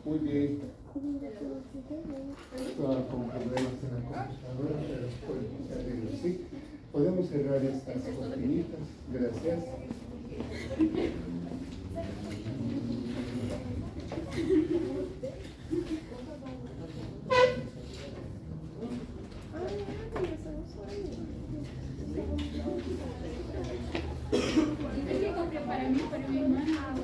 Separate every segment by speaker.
Speaker 1: Muy bien. Estaba con problemas en la computadora, pero pues, se arregla, ¿sí? Podemos cerrar estas cortinitas. Gracias.
Speaker 2: Dice que compré para mí, para mi hermana.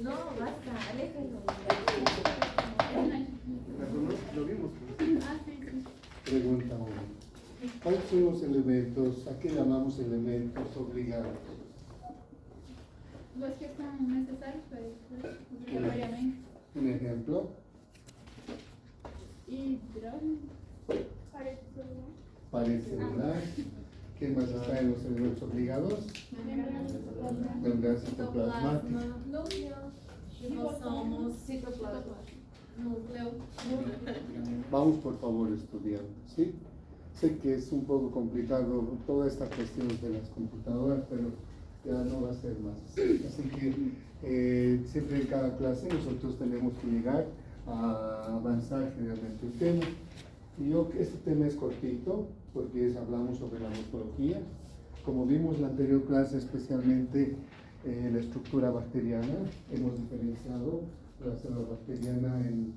Speaker 3: No, basta, aléjalo.
Speaker 1: Lo vimos.
Speaker 2: Ah, sí, sí.
Speaker 1: Pregunta 1. ¿Cuáles son los elementos, a qué llamamos elementos obligados?
Speaker 2: Los que son necesarios para estudiar obligatoriamente.
Speaker 1: Un ejemplo.
Speaker 2: Hidrógeno.
Speaker 1: Pared celular. ¿Qué más está en los elementos obligados? Membrana citoplasmática.
Speaker 3: Ribosomas, citoplasma, núcleo.
Speaker 1: Vamos por favor estudiando, ¿sí? Sé que es un poco complicado toda esta cuestión de las computadoras, pero ya no va a ser más. Así que siempre en cada clase nosotros tenemos que llegar a avanzar generalmente el tema. Y este tema es cortito porque hablamos sobre la morfología. Como vimos en la anterior clase, especialmente la estructura bacteriana, hemos diferenciado la célula bacteriana en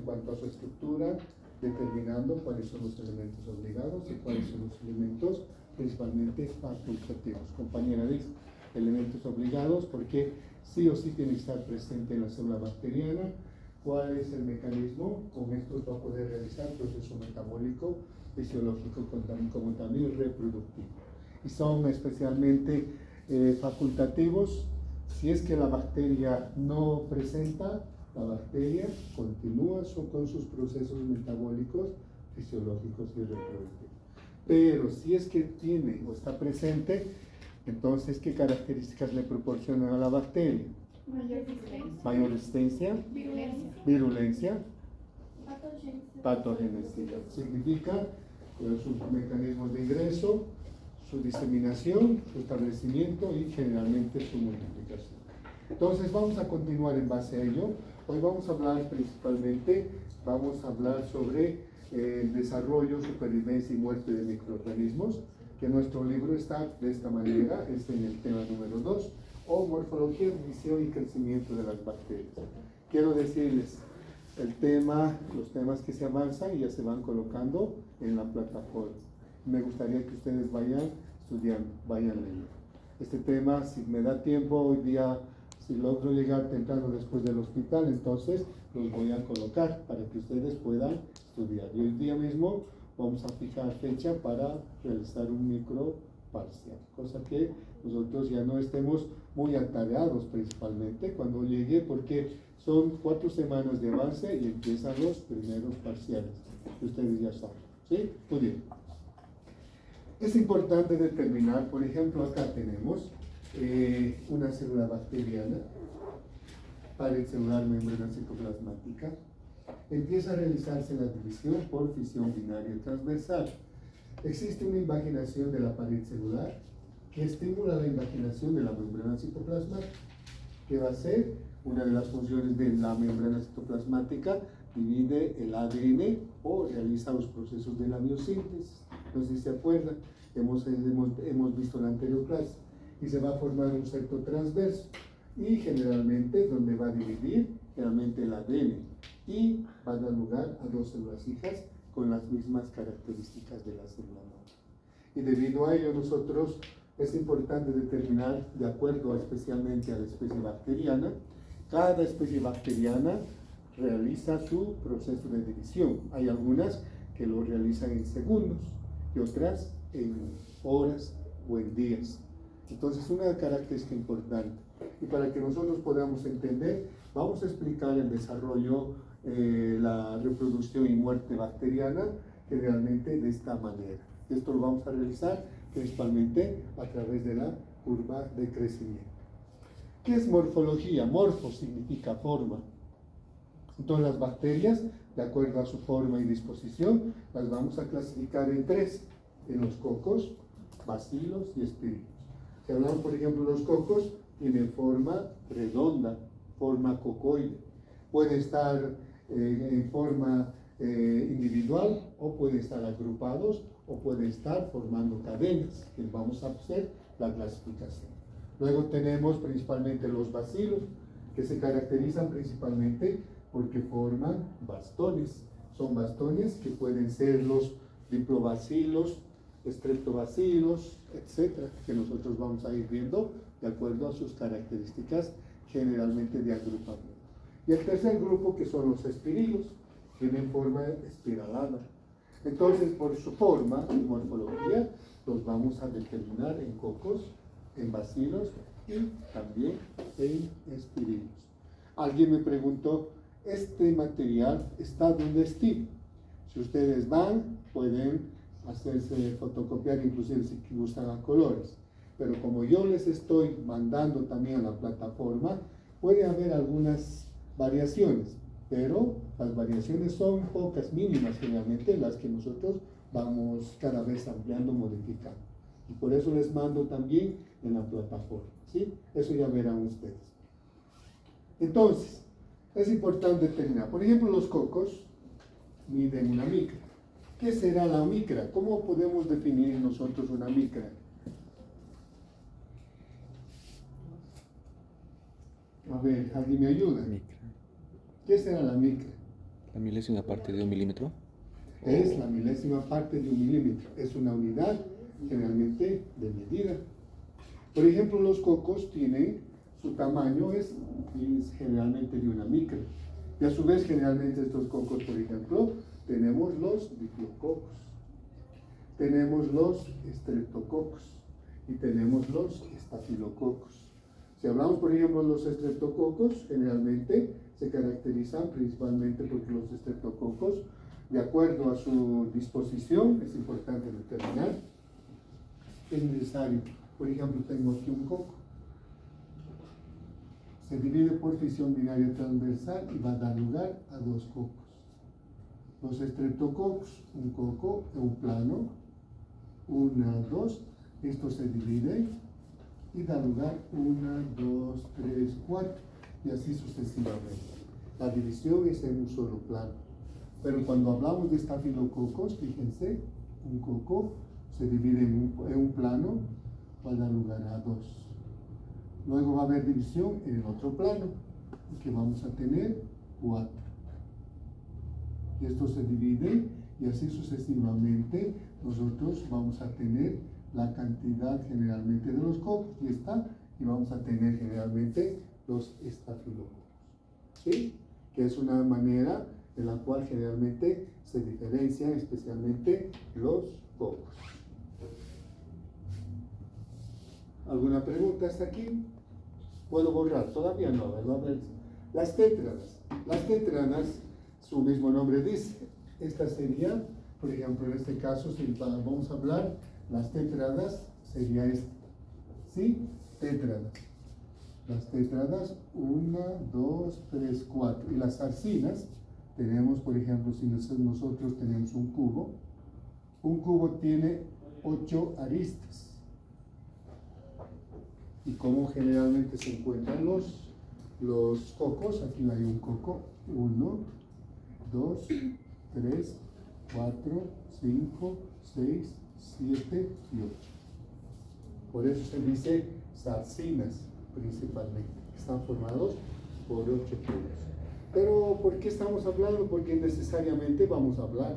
Speaker 1: cuanto a su estructura, determinando cuáles son los elementos obligados y cuáles son los elementos principalmente facultativos. Compañera dice, elementos obligados porque sí o sí tiene que estar presente en la célula bacteriana. ¿Cuál es el mecanismo? Con esto va a poder realizar proceso metabólico, fisiológico, como también reproductivo. Y son especialmente facultativos si es que la bacteria no presenta. La bacteria continúa con sus procesos metabólicos, fisiológicos y reproductivos. Pero si es que tiene o está presente, entonces, ¿qué características le proporcionan a la bacteria? Mayor resistencia, virulencia, patogenicidad. Significa sus mecanismos de ingreso, su diseminación, su establecimiento y generalmente su multiplicación. Entonces vamos a continuar en base a ello. Hoy vamos a hablar principalmente, sobre el desarrollo, supervivencia y muerte de microorganismos, que nuestro libro está de esta manera, es en el tema número 2, o morfología, división y crecimiento de las bacterias. Quiero decirles, los temas que se avanzan ya se van colocando en la plataforma. Me gustaría que ustedes vayan estudiando, vayan leyendo. Este tema, si me da tiempo hoy día, si logro llegar temprano después del hospital, entonces los voy a colocar para que ustedes puedan estudiar. Y hoy día mismo vamos a fijar fecha para realizar un micro parcial, cosa que nosotros ya no estemos muy atareados principalmente cuando llegue, porque son 4 semanas de avance y empiezan los primeros parciales, que ustedes ya saben, ¿sí? Muy bien. Es importante determinar, por ejemplo, acá tenemos una célula bacteriana, pared celular, membrana citoplasmática. Empieza a realizarse la división por fisión binaria transversal. Existe una invaginación de la pared celular que estimula la invaginación de la membrana citoplasmática, que va a ser una de las funciones de la membrana citoplasmática, divide el ADN o realiza los procesos de la biosíntesis. No sé si se acuerdan, hemos visto en la anterior clase, y se va a formar un septo transverso, y generalmente donde va a dividir realmente el ADN, y va a dar lugar a 2 células hijas con las mismas características de la célula madre. Y debido a ello nosotros es importante determinar, de acuerdo especialmente a la especie bacteriana, cada especie bacteriana realiza su proceso de división. Hay algunas que lo realizan en segundos y otras en horas o en días. Entonces, una característica importante. Y para que nosotros podamos entender, vamos a explicar el desarrollo, la reproducción y muerte bacteriana generalmente de esta manera. Esto lo vamos a realizar principalmente a través de la curva de crecimiento. ¿Qué es morfología? Morfo significa forma. Entonces las bacterias, de acuerdo a su forma y disposición, las vamos a clasificar en 3, en los cocos, bacilos y espíritus. Si hablamos, por ejemplo, los cocos, tienen forma redonda, forma cocoide. Puede estar en forma individual o puede estar agrupados o puede estar formando cadenas, que vamos a hacer la clasificación. Luego tenemos principalmente los bacilos, que se caracterizan principalmente porque forman bastones. Son bastones que pueden ser los diplobacilos, streptobacilos, etcétera, que nosotros vamos a ir viendo de acuerdo a sus características generalmente de agrupamiento. Y el tercer grupo, que son los espirilos, tienen forma espiralada. Entonces, por su forma y morfología, los vamos a determinar en cocos, en bacilos y también en espirilos. Alguien me preguntó, ¿este material está donde Steve? Si ustedes van, pueden hacerse fotocopiar, inclusive si gustan a colores. Pero como yo les estoy mandando también a la plataforma, puede haber algunas variaciones, pero las variaciones son pocas, mínimas generalmente, las que nosotros vamos cada vez ampliando, modificando. Y por eso les mando también en la plataforma, ¿sí? Eso ya verán ustedes. Entonces, es importante determinar, por ejemplo, los cocos miden una micra. ¿Qué será la micra? ¿Cómo podemos definir nosotros una micra? A ver, ¿alguien me ayuda?
Speaker 4: Micra.
Speaker 1: ¿Qué será la micra?
Speaker 4: La milésima parte de 1 milímetro.
Speaker 1: Es la milésima parte de 1 milímetro. Es una unidad generalmente de medida. Por ejemplo, los cocos tienen, su tamaño es generalmente de una micra. Y a su vez, generalmente estos cocos, por ejemplo, tenemos los diplococcus, tenemos los streptococcus y tenemos los estafilococcus. Si hablamos, por ejemplo, de los streptococcus, generalmente se caracterizan principalmente porque los streptococcus, de acuerdo a su disposición, es importante determinar, es necesario. Por ejemplo, tengo aquí un coco. Se divide por fisión binaria transversal y va a dar lugar a dos cocos. Los streptococcus, un coco en un plano, 1, 2, esto se divide y da lugar 1, 2, 3, 4 y así sucesivamente. La división es en un solo plano. Pero cuando hablamos de estafilococos, fíjense, un coco se divide en un plano, va a dar lugar a 2. Luego va a haber división en el otro plano, que vamos a tener 4. Y esto se divide y así sucesivamente nosotros vamos a tener la cantidad generalmente de los cocos, y está, y vamos a tener generalmente los estafilococos, ¿sí? Que es una manera en la cual generalmente se diferencian especialmente los cocos. ¿Alguna pregunta hasta aquí? ¿Puedo borrar? Todavía no, ¿verdad? Las tétradas. Las tétradas, su mismo nombre dice. Esta sería, por ejemplo, en este caso, si vamos a hablar, las tétradas sería esta. ¿Sí? Tétradas. Las tétradas, 1, 2, 3, 4. Y las arcinas, tenemos, por ejemplo, si nosotros tenemos un cubo tiene 8 aristas. Y como generalmente se encuentran los cocos, aquí hay un coco, 1, 2, 3, 4, 5, 6, 7 y 8. Por eso se dice sarcinas principalmente, están formados por 8 cubos. Pero ¿por qué estamos hablando? Porque necesariamente vamos a hablar.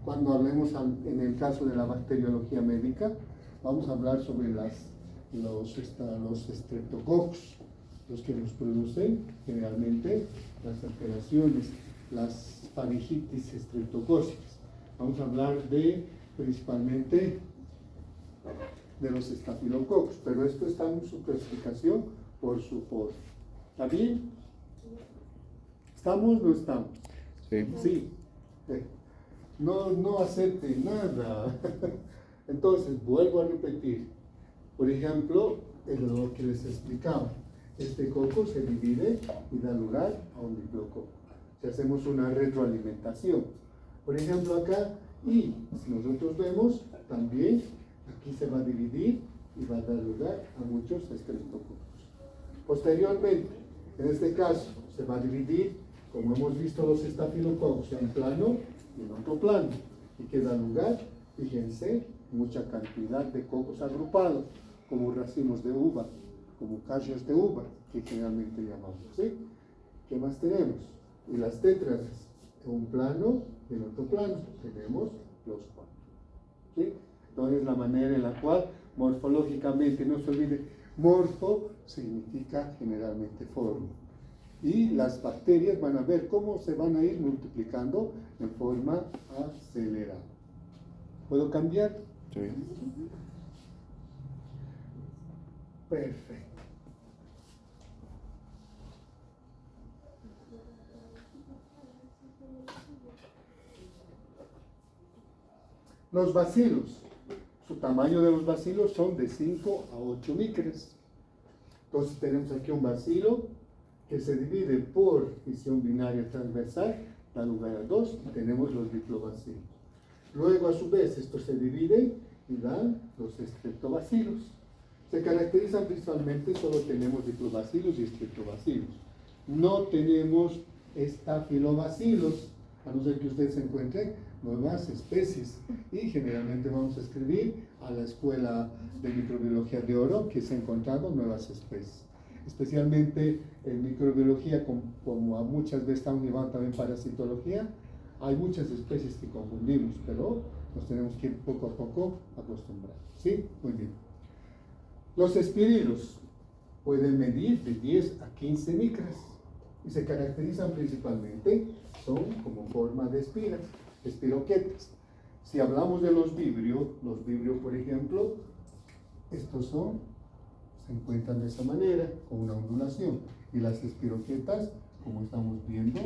Speaker 1: Cuando hablemos en el caso de la bacteriología médica, vamos a hablar sobre los streptococcus, los que nos producen generalmente las alteraciones, las faringitis streptocócicas. Vamos a hablar principalmente de los estafilococcus, pero esto está en su clasificación por su forma. ¿Está bien? ¿Estamos o no estamos?
Speaker 4: Sí.
Speaker 1: Sí. No acepte nada. Entonces, vuelvo a repetir. Por ejemplo, lo que les explicaba. Este coco se divide y da lugar a un diplococo. Si hacemos una retroalimentación. Por ejemplo, acá, y si nosotros vemos, también aquí se va a dividir y va a dar lugar a muchos estreptococcus. Posteriormente, en este caso, se va a dividir, como hemos visto, los estafilococcus en plano y en otro plano, y que da lugar, fíjense, mucha cantidad de cocos agrupados, como racimos de uva, como cachas de uva, que generalmente llamamos, ¿sí? ¿Qué más tenemos? Y las tétradas, en un plano y en otro plano, tenemos los cuatro, ¿sí? Entonces, la manera en la cual, morfológicamente, no se olvide, morfo significa generalmente forma. Y las bacterias van a ver cómo se van a ir multiplicando en forma acelerada. ¿Puedo cambiar?
Speaker 4: Sí.
Speaker 1: Perfecto. Los bacilos. Su tamaño de los bacilos son de 5 a 8 micras. Entonces tenemos aquí un bacilo que se divide por fisión binaria transversal, da lugar a 2, y tenemos los diplobacilos. Luego, a su vez, estos se dividen y dan los estreptobacilos. Se caracterizan principalmente, solo tenemos diplobacilos y estreptobacilos. No tenemos estafilobacilos, a no ser que ustedes encuentren nuevas especies. Y generalmente vamos a escribir a la Escuela de Microbiología de Oro que se han encontrado nuevas especies. Especialmente en microbiología, como a muchas veces estamos llevando también parasitología, hay muchas especies que confundimos, pero nos tenemos que ir poco a poco acostumbrando. ¿Sí? Muy bien. Los espirilos pueden medir de 10 a 15 micras y se caracterizan principalmente, son como forma de espiras, espiroquetas. Si hablamos de los vibrios, por ejemplo, estos se encuentran de esa manera, con una ondulación, y las espiroquetas, como estamos viendo,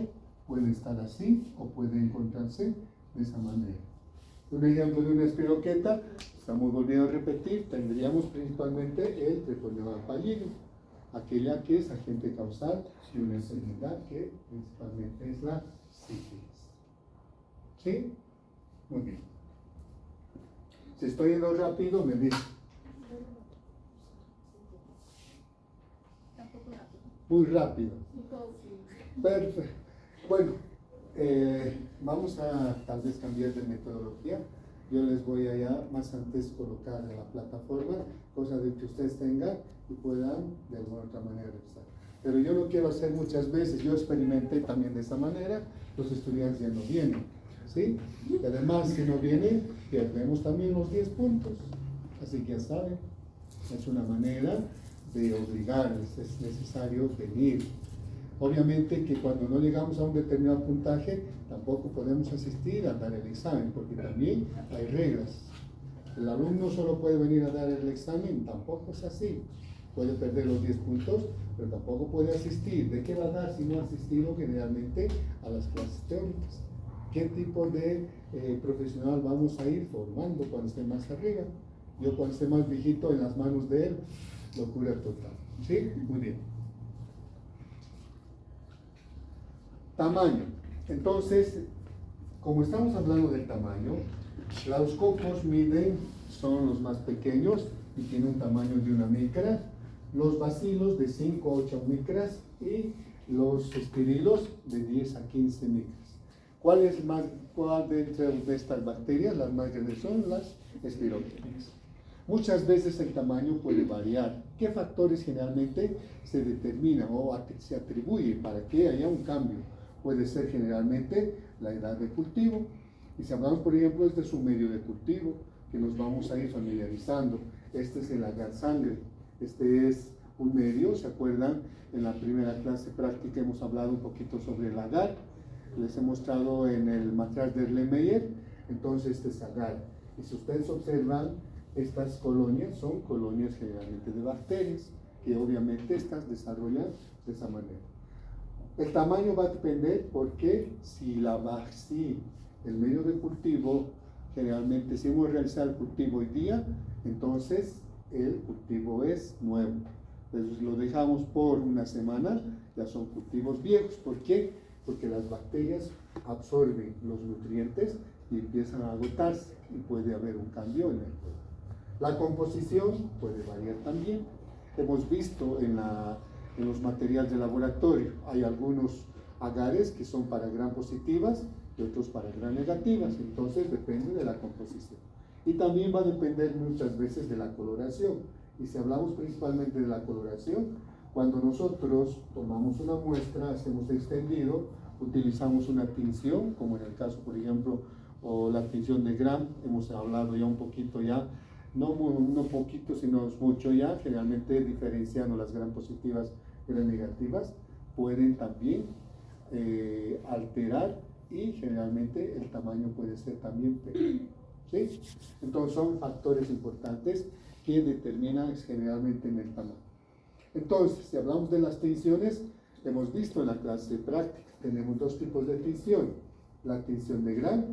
Speaker 1: pueden estar así o pueden encontrarse de esa manera. Un ejemplo de una espiroqueta, estamos volviendo a repetir, tendríamos principalmente el Treponema pallidum, aquella que es agente causal de una enfermedad que principalmente es la sífilis. ¿Sí? Muy bien. Si estoy yendo rápido, me dice. Muy rápido. Perfecto. Bueno, vamos a tal vez cambiar de metodología. Yo les voy a ya más antes colocar en la plataforma, cosa de que ustedes tengan y puedan de alguna otra manera revisar. Pero yo lo quiero hacer muchas veces, yo experimenté también de esa manera, los estudiantes ya no vienen, ¿sí? Y además, si no vienen, perdemos también los 10 puntos. Así que ya saben, es una manera de obligarles, es necesario venir. Obviamente que cuando no llegamos a un determinado puntaje, tampoco podemos asistir a dar el examen, porque también hay reglas. El alumno solo puede venir a dar el examen, tampoco es así. Puede perder los 10 puntos, pero tampoco puede asistir. ¿De qué va a dar si no ha asistido generalmente a las clases teóricas? ¿Qué tipo de profesional vamos a ir formando cuando esté más arriba? Yo cuando esté más viejito en las manos de él, locura total. ¿Sí? Muy bien. Tamaño. Entonces, como estamos hablando del tamaño, los cocos miden, son los más pequeños y tienen un tamaño de 1 micra, los bacilos de 5 a 8 micras y los espirilos de 10 a 15 micras. ¿Cuál de estas bacterias, las más grandes, son las espiroquetas? Muchas veces el tamaño puede variar. ¿Qué factores generalmente se determinan o se atribuyen para que haya un cambio? Puede ser generalmente la edad de cultivo. Y si hablamos, por ejemplo, este es un medio de cultivo que nos vamos a ir familiarizando. Este es el agar sangre. Este es un medio, ¿se acuerdan? En la primera clase práctica hemos hablado un poquito sobre el agar. Les he mostrado en el material de Erlenmeyer. Entonces, este es agar. Y si ustedes observan, estas colonias son colonias generalmente de bacterias, que obviamente estas desarrollan de esa manera. El tamaño va a depender porque si el medio de cultivo, generalmente si hemos realizado el cultivo hoy día, entonces el cultivo es nuevo. Entonces lo dejamos por una semana, ya son cultivos viejos. ¿Por qué? Porque las bacterias absorben los nutrientes y empiezan a agotarse y puede haber un cambio en el cuerpo. La composición puede variar también. Hemos visto en los materiales de laboratorio, hay algunos agares que son para gram positivas y otros para gram negativas, entonces depende de la composición. Y también va a depender muchas veces de la coloración. Y si hablamos principalmente de la coloración, cuando nosotros tomamos una muestra, hacemos extendido, utilizamos una tinción, como en el caso, por ejemplo, o la tinción de gram, hemos hablado ya un poquito ya, no poquito, sino mucho ya, generalmente diferenciando las gram positivas y gram negativas, pueden también alterar y generalmente el tamaño puede ser también pequeño, ¿sí? Entonces son factores importantes que determinan generalmente en el tamaño. Entonces, si hablamos de las tinciones, hemos visto en la clase práctica, tenemos dos tipos de tinción. La tinción de gram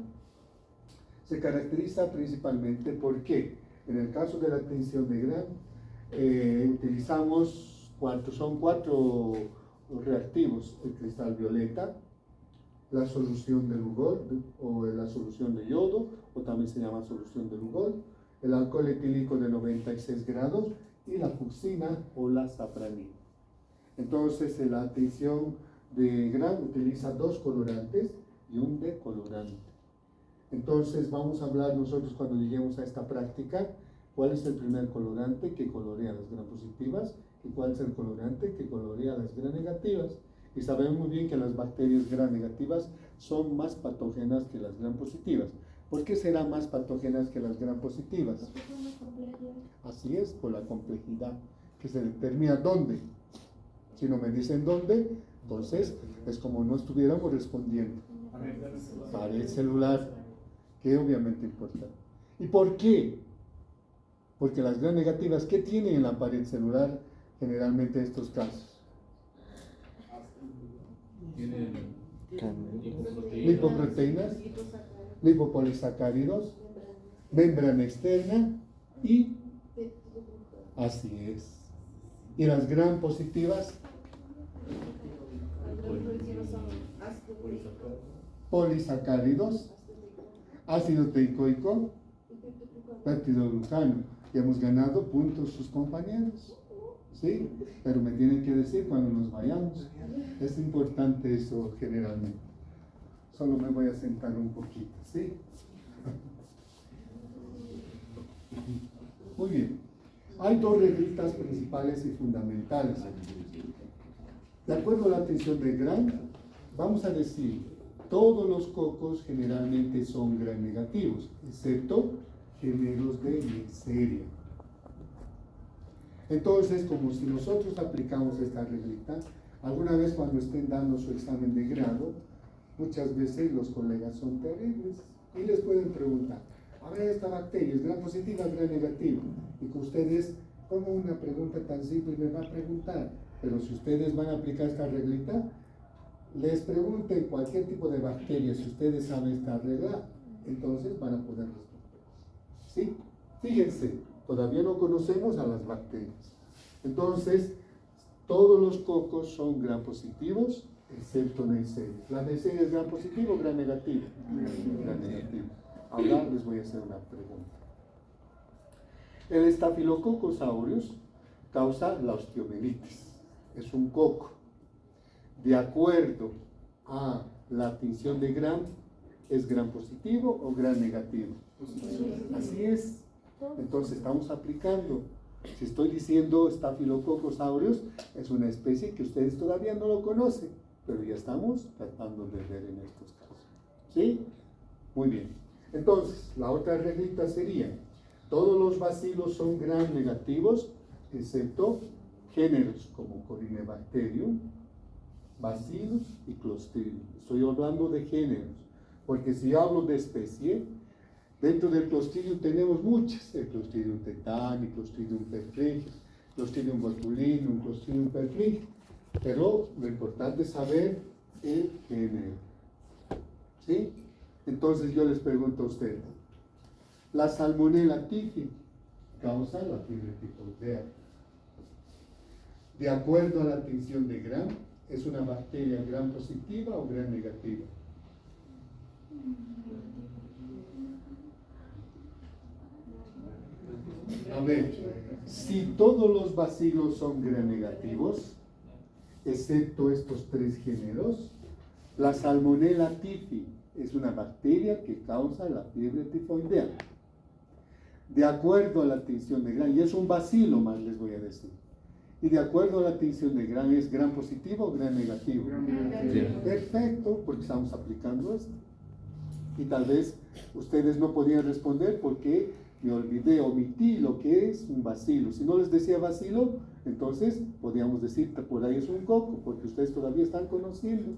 Speaker 1: se caracteriza principalmente porque en el caso de la tinción de gram utilizamos son cuatro reactivos: el cristal violeta, la solución de Lugol o la solución de yodo, o también se llama solución de Lugol, el alcohol etílico de 96 grados y la fucsina o la safranina. Entonces, la tinción de gram utiliza dos colorantes y un decolorante. Entonces, vamos a hablar nosotros cuando lleguemos a esta práctica, cuál es el primer colorante que colorea las gram positivas y cuál es el colorante que colorea las gram negativas. Y sabemos muy bien que las bacterias gram negativas son más patógenas que las gram positivas. ¿Por qué serán más patógenas que las gram positivas? Así es, por la complejidad que se determina dónde. Si no me dicen dónde, entonces es como no estuviéramos respondiendo. Pared celular, que obviamente importa. ¿Y por qué? Porque las gram negativas, ¿qué tienen en la pared celular generalmente en estos casos?
Speaker 5: Tienen
Speaker 1: Lipoproteínas, lipopolisacáridos, membrana externa y así es. Y las gram positivas, polisacáridos, ácido teicoico, peptidoglucano. Y hemos ganado puntos sus compañeros, ¿sí? Pero me tienen que decir cuando nos vayamos. Es importante eso generalmente. Solo me voy a sentar un poquito, ¿sí? Muy bien. Hay dos reglitas principales y fundamentales. De acuerdo a la tinción de gram, vamos a decir, todos los cocos generalmente son gram negativos, excepto géneros de Neisseria. Entonces, como si nosotros aplicamos esta reglita, alguna vez cuando estén dando su examen de grado, muchas veces los colegas son terribles y les pueden preguntar, a ver, esta bacteria es gram positiva, gram negativa, y que ustedes, como una pregunta tan simple me va a preguntar, pero si ustedes van a aplicar esta reglita, les pregunten cualquier tipo de bacteria, si ustedes saben esta regla, entonces van a poder responder. ¿Sí? Fíjense, todavía no conocemos a las bacterias. Entonces, todos los cocos son gram positivos, excepto Neisseria. ¿La Neisseria es gram positivo o gram negativo? Gram negativo. Ahora les voy a hacer una pregunta. El Staphylococcus aureus causa la osteomielitis. Es un coco. De acuerdo a la tinción de gram, ¿es gram positivo o gram negativo? Así es. Entonces estamos aplicando. Si estoy diciendo Staphylococcus aureus, es una especie que ustedes todavía no lo conocen, pero ya estamos tratando de ver en estos casos. ¿Sí? Muy bien. Entonces, la otra reglita sería, todos los bacilos son gram negativos, excepto géneros como Corynebacterium, Bacillus y Clostridium. Estoy hablando de géneros, porque si hablo de especie, dentro del Clostridium tenemos muchas, el Clostridium tetani, Clostridium perfringens, Clostridium botulinum, Clostridium perfringens, pero lo importante es saber el género. ¿Sí? Entonces yo les pregunto a ustedes, la Salmonella typhi causa la fiebre tifoidea. De acuerdo a la tinción de gram, ¿es una bacteria gram positiva o gram negativa? A ver, si todos los bacilos son gram negativos, excepto estos tres géneros, la Salmonella typhi es una bacteria que causa la fiebre tifoidea. De acuerdo a la tinción de Gram, y es un bacilo más les voy a decir. Y de acuerdo a la tinción de Gram, ¿es Gram positivo o Gram negativo?
Speaker 4: Sí.
Speaker 1: Perfecto, porque estamos aplicando esto. Y tal vez ustedes no podían responder porque me olvidé, omití lo que es un bacilo. Si no les decía bacilo, entonces podríamos decir que por ahí es un coco, porque ustedes todavía están conociendo.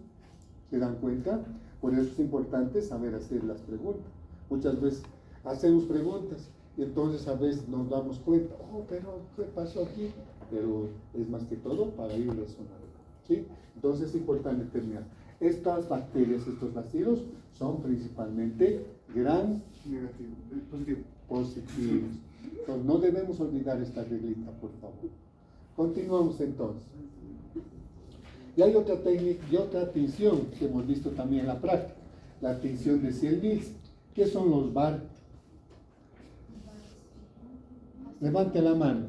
Speaker 1: ¿Se dan cuenta? Por eso es importante saber hacer las preguntas. Muchas veces hacemos preguntas y entonces a veces nos damos cuenta, oh, pero ¿qué pasó aquí? Pero es más que todo para ir resonando, ¿sí? Entonces es importante terminar. Estas bacterias, estos bacilos, son principalmente gram positivos. Entonces no debemos olvidar esta reglita, por favor. Continuamos entonces. Y hay otra técnica y otra tinción que hemos visto también en la práctica, la tinción de Ciel-Nielsen. ¿Qué son los VAR? Levante la mano.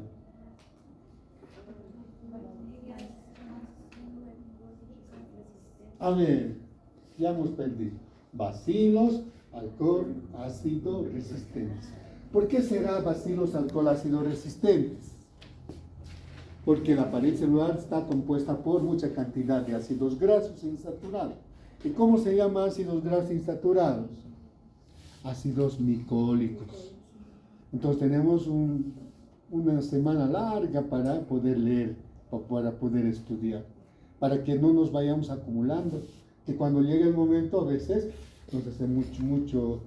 Speaker 1: A ver, ya hemos perdido. Bacilos, alcohol, ácido, resistentes. ¿Por qué será bacilos, alcohol, ácido resistentes? Porque la pared celular está compuesta por mucha cantidad de ácidos grasos insaturados. ¿Y cómo se llama ácidos grasos insaturados? Ácidos micólicos. Entonces tenemos una semana larga para poder leer o para poder estudiar, para que no nos vayamos acumulando, que cuando llegue el momento a veces nos hace mucho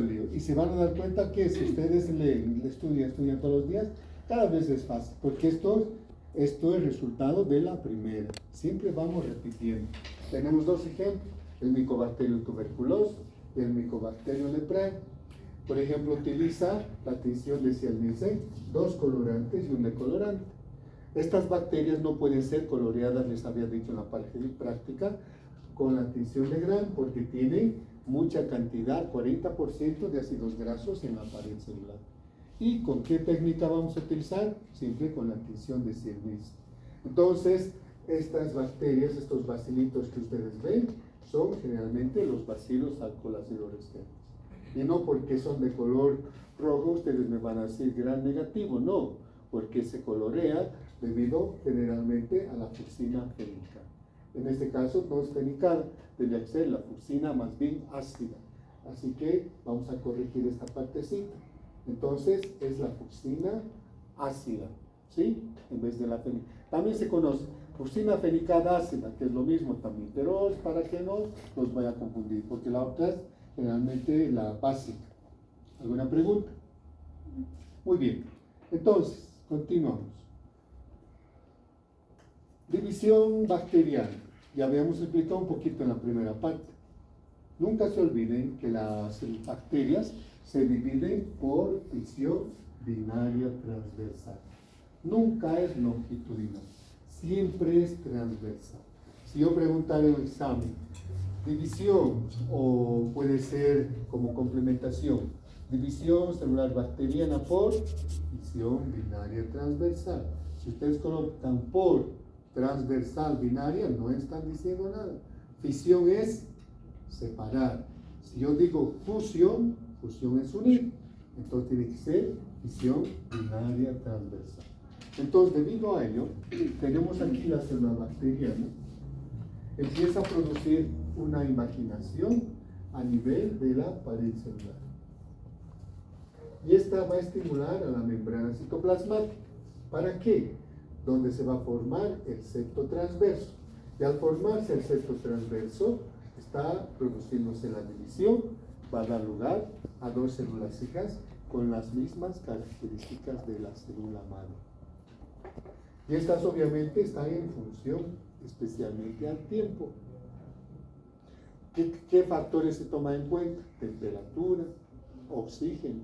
Speaker 1: lío. Y se van a dar cuenta que si ustedes leen, estudian todos los días, cada vez es fácil, porque esto es resultado de la primera. Siempre vamos repitiendo. Tenemos dos ejemplos, el Mycobacterium tuberculosis y el Mycobacterium leprae. Por ejemplo, utiliza la tinción de Ciel-Nielsen, dos colorantes y un decolorante. Estas bacterias no pueden ser coloreadas, les había dicho en la parte de práctica, con la tinción de Gram, porque tienen mucha cantidad, 40% de ácidos grasos en la pared celular. ¿Y con qué técnica vamos a utilizar? Siempre con la tinción de Ciel-Nielsen. Entonces, estas bacterias, estos bacilitos que ustedes ven, son generalmente los bacilos alcohol-ácido resistentes. Y no porque son de color rojo, ustedes me van a decir Gram negativo, no, porque se colorea debido generalmente a la fucsina fénica. En este caso no es fenicada, debe ser la fucsina más bien ácida. Así que vamos a corregir esta partecita. Entonces es la fucsina ácida, ¿sí? En vez de la fenicada. También se conoce fucsina fenicada ácida, que es lo mismo también, pero es para que no los vaya a confundir, porque la otra es generalmente la básica. ¿Alguna pregunta? Muy bien. Entonces, continuamos. División bacteriana. Ya habíamos explicado un poquito en la primera parte. Nunca se olviden que las bacterias se dividen por división binaria transversal. Nunca es longitudinal, siempre es transversal. Si yo preguntara en un examen, división o puede ser como complementación, división celular bacteriana por división binaria transversal. Si ustedes colocan por transversal binaria, no están diciendo nada. Fisión es separar. Si yo digo fusión, fusión es unir. Entonces tiene que ser fisión binaria transversal. Entonces, debido a ello, tenemos aquí la célula bacteriana. Empieza a producir una imaginación a nivel de la pared celular. Y esta va a estimular a la membrana citoplasmática. ¿Para qué? Donde se va a formar el septo transverso. Y al formarse el septo transverso, está produciéndose la división, va a dar lugar a dos células hijas con las mismas características de la célula madre. Y estas obviamente están en función especialmente al tiempo. ¿Qué factores se toman en cuenta? Temperatura, oxígeno,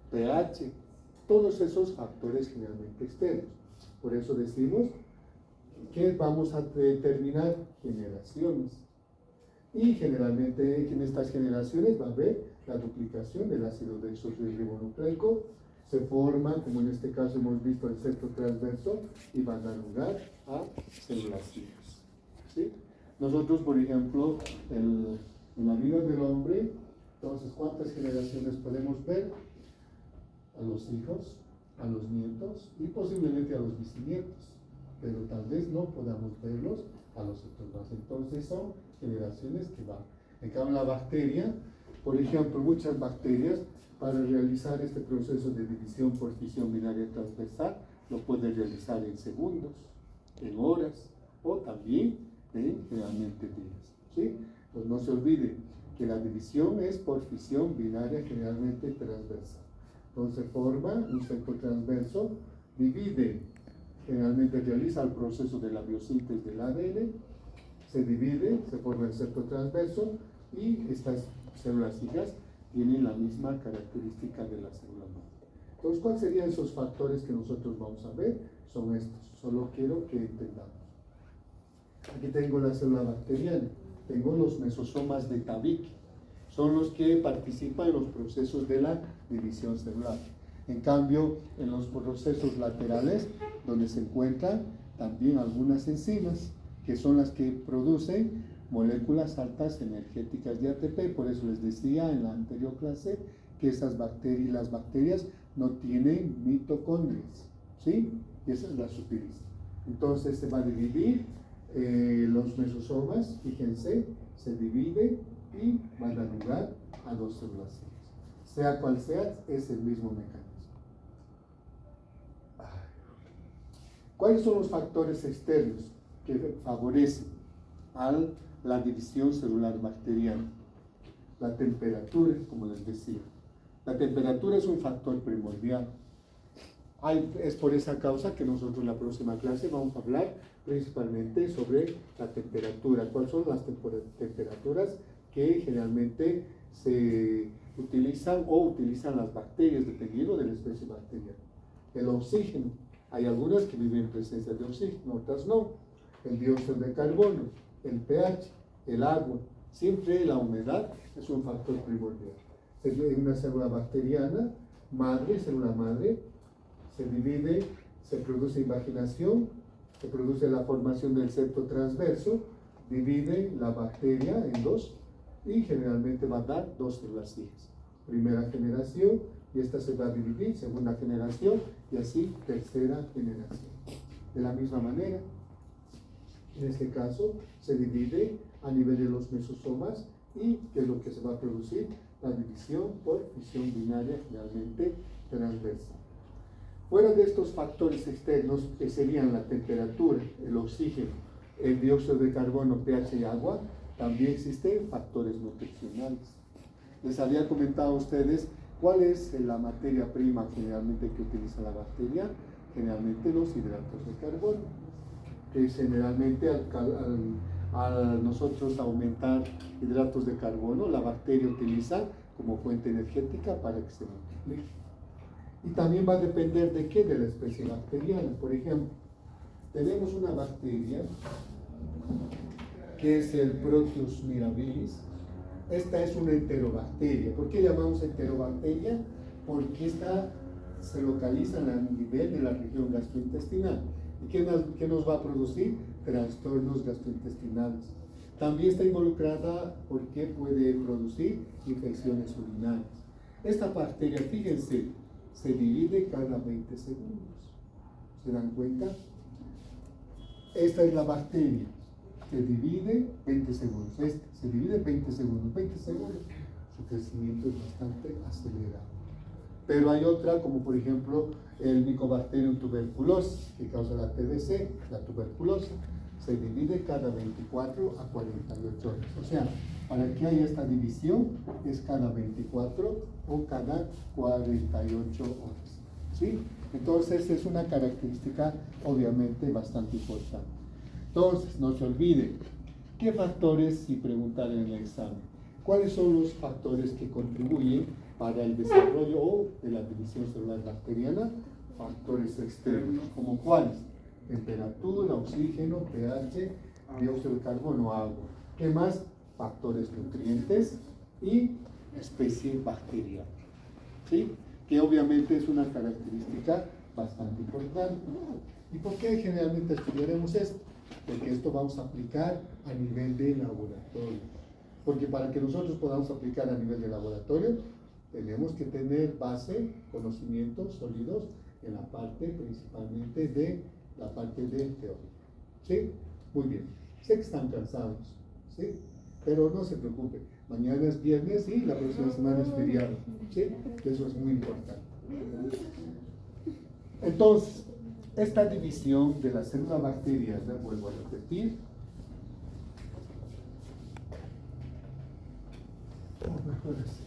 Speaker 1: pH, todos esos factores generalmente externos. Por eso decimos que vamos a determinar generaciones. Y generalmente en estas generaciones va a haber la duplicación del ácido desoxirribonucleico, se forma, como en este caso hemos visto, el septo transverso y van a dar lugar a células hijas. ¿Sí? Nosotros, por ejemplo, en la vida del hombre, entonces, ¿cuántas generaciones podemos ver? A los hijos, a los nietos y posiblemente a los bisnietos, pero tal vez no podamos verlos a los otros más. Entonces son generaciones que van. En cambio, la bacteria, por ejemplo, muchas bacterias, para realizar este proceso de división por fisión binaria transversal, lo puede realizar en segundos, en horas o también en generalmente días. ¿Sí? Pues no se olvide que la división es por fisión binaria generalmente transversal. Entonces forma un septo transverso, divide, generalmente realiza el proceso de la biosíntesis del ADN, se divide, se forma el septo transverso y estas células hijas tienen la misma característica de la célula madre. Entonces, ¿cuáles serían esos factores que nosotros vamos a ver? Son estos, solo quiero que entendamos. Aquí tengo la célula bacteriana, tengo los mesosomas de tabique, son los que participan en los procesos de la división celular. En cambio, en los procesos laterales, donde se encuentran también algunas enzimas, que son las que producen moléculas altas energéticas de ATP. Por eso les decía en la anterior clase que las bacterias no tienen mitocondrias, ¿sí? Y esa es la sutileza. Entonces se va a dividir los mesosomas, fíjense, se divide y van a dar lugar a dos células. Sea cual sea, es el mismo mecanismo. ¿Cuáles son los factores externos que favorecen a la división celular bacteriana? La temperatura, como les decía. La temperatura es un factor primordial. Es por esa causa que nosotros en la próxima clase vamos a hablar principalmente sobre la temperatura. ¿Cuáles son las temperaturas que generalmente se utilizan o utilizan las bacterias, dependiendo de la especie bacteriana? El oxígeno. Hay algunas que viven en presencia de oxígeno, otras no. El dióxido de carbono, el pH, el agua. Siempre la humedad es un factor primordial. En una célula bacteriana, célula madre, se divide, se produce invaginación, se produce la formación del septo transverso, divide la bacteria en dos y generalmente va a dar dos células hijas. Primera generación, y esta se va a dividir, segunda generación, y así tercera generación. De la misma manera, en este caso, se divide a nivel de los mesosomas y ¿qué es lo que se va a producir? La división por fisión binaria generalmente transversal. Fuera de estos factores externos, que serían la temperatura, el oxígeno, el dióxido de carbono, pH y agua, también existen factores nutricionales. Les había comentado a ustedes cuál es la materia prima generalmente que utiliza la bacteria, generalmente los hidratos de carbono, que generalmente al nosotros aumentar hidratos de carbono, la bacteria utiliza como fuente energética para que se multiplique. Y también va a depender de qué, de la especie bacteriana. Por ejemplo, tenemos una bacteria que es el Proteus mirabilis. Esta es una enterobacteria. ¿Por qué llamamos enterobacteria? Porque esta se localiza a nivel de la región gastrointestinal. ¿Y qué nos va a producir? Trastornos gastrointestinales. También está involucrada porque puede producir infecciones urinarias. Esta bacteria, fíjense, se divide cada 20 segundos. ¿Se dan cuenta? Esta es la bacteria. Se divide 20 segundos. Esta se divide 20 segundos. 20 segundos. Su crecimiento es bastante acelerado. Pero hay otra, como por ejemplo el Mycobacterium tuberculosis, que causa la TBC, la tuberculosis. Se divide cada 24 a 48 horas. O sea, para que haya esta división es cada 24 o cada 48 horas. ¿Sí? Entonces es una característica obviamente bastante importante. Entonces, no se olvide, ¿qué factores, si preguntan en el examen? ¿Cuáles son los factores que contribuyen para el desarrollo de la división celular bacteriana? Factores externos, ¿como cuáles? Temperatura, oxígeno, pH, dióxido de carbono, agua. ¿Qué más? Factores nutrientes y especie bacteriana. ¿Sí? que obviamente es una característica bastante importante. ¿Y por qué generalmente estudiaremos esto? Porque esto vamos a aplicar a nivel de laboratorio. Porque para que nosotros podamos aplicar a nivel de laboratorio, tenemos que tener base, conocimientos sólidos en la parte principalmente de la parte de teoría. ¿Sí? Muy bien. Sé que están cansados, ¿sí? Pero no se preocupe. Mañana es viernes y la próxima semana es feriado, ¿sí? Eso es muy importante. Entonces, esta división de la célula bacteriana, vuelvo a repetir, mejor así.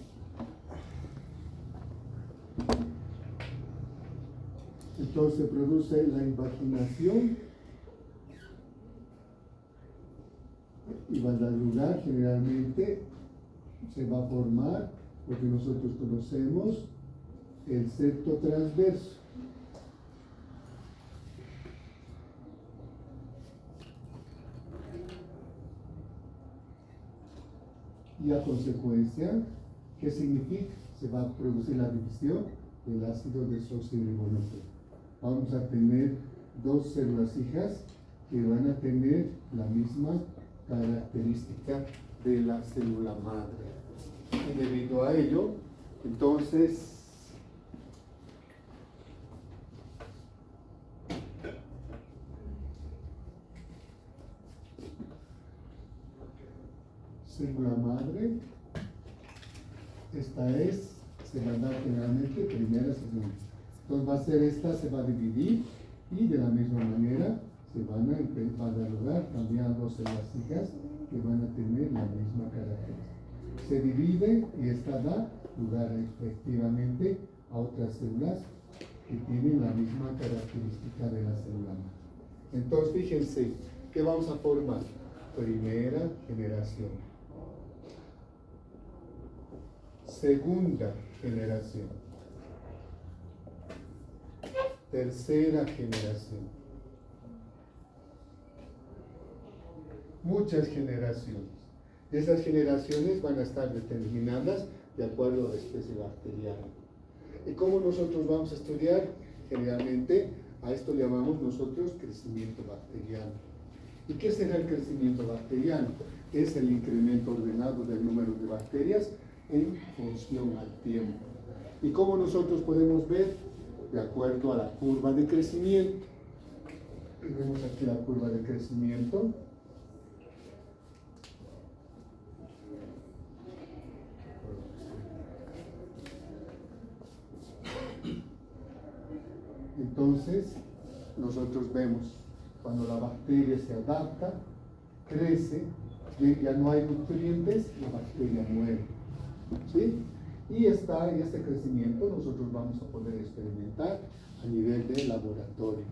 Speaker 1: Entonces se produce la invaginación y va a dar lugar, generalmente se va a formar lo que nosotros conocemos el septo transverso. Y a consecuencia, ¿qué significa? Se va a producir la división del ácido desoxirribonucleico. Vamos a tener dos células hijas que van a tener la misma característica de la célula madre. Y debido a ello, entonces, célula madre, esta se va a dar generalmente primera, segunda. Entonces va a ser esta, se va a dividir y de la misma manera va a dar lugar también a dos células hijas que van a tener la misma característica. Se divide y esta da lugar efectivamente a otras células que tienen la misma característica de la célula madre. Entonces fíjense, ¿qué vamos a formar? Primera generación. Segunda generación. Tercera generación. Muchas generaciones. Esas generaciones van a estar determinadas de acuerdo a la especie bacteriana. ¿Y cómo nosotros vamos a estudiar? Generalmente a esto llamamos nosotros crecimiento bacteriano. ¿Y qué será el crecimiento bacteriano? Es el incremento ordenado del número de bacterias en función al tiempo. ¿Y cómo nosotros podemos ver? De acuerdo a la curva de crecimiento. Vemos aquí la curva de crecimiento. Entonces, nosotros vemos cuando la bacteria se adapta, crece, ya no hay nutrientes, la bacteria muere. ¿Sí? Y este crecimiento nosotros vamos a poder experimentar a nivel de laboratorio.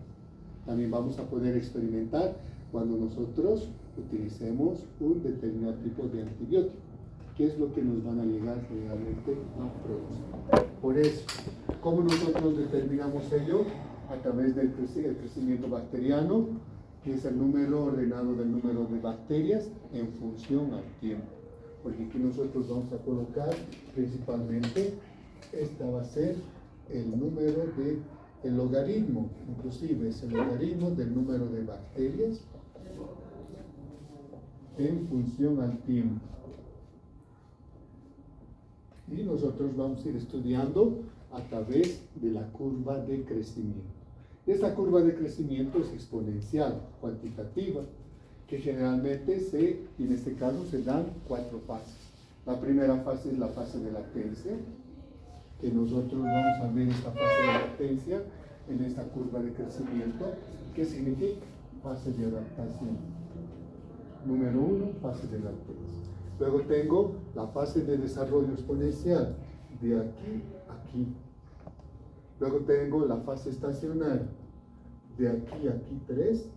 Speaker 1: También vamos a poder experimentar cuando nosotros utilicemos un determinado tipo de antibiótico, que es lo que nos van a llegar generalmente a producir. Por eso, ¿cómo nosotros determinamos ello? A través del crecimiento bacteriano, que es el número ordenado del número de bacterias en función al tiempo. Porque aquí nosotros vamos a colocar principalmente, esta va a ser el número el logaritmo, inclusive es el logaritmo del número de bacterias en función al tiempo. Y nosotros vamos a ir estudiando a través de la curva de crecimiento. Esta curva de crecimiento es exponencial, cuantitativa, que generalmente en este caso se dan 4 fases. La primera fase es la fase de latencia, que nosotros vamos a ver esta fase de latencia en esta curva de crecimiento. ¿Qué significa? Fase de adaptación. Número 1, fase de latencia. Luego tengo la fase de desarrollo exponencial, de aquí a aquí. Luego tengo la fase estacionaria, de aquí a aquí 3,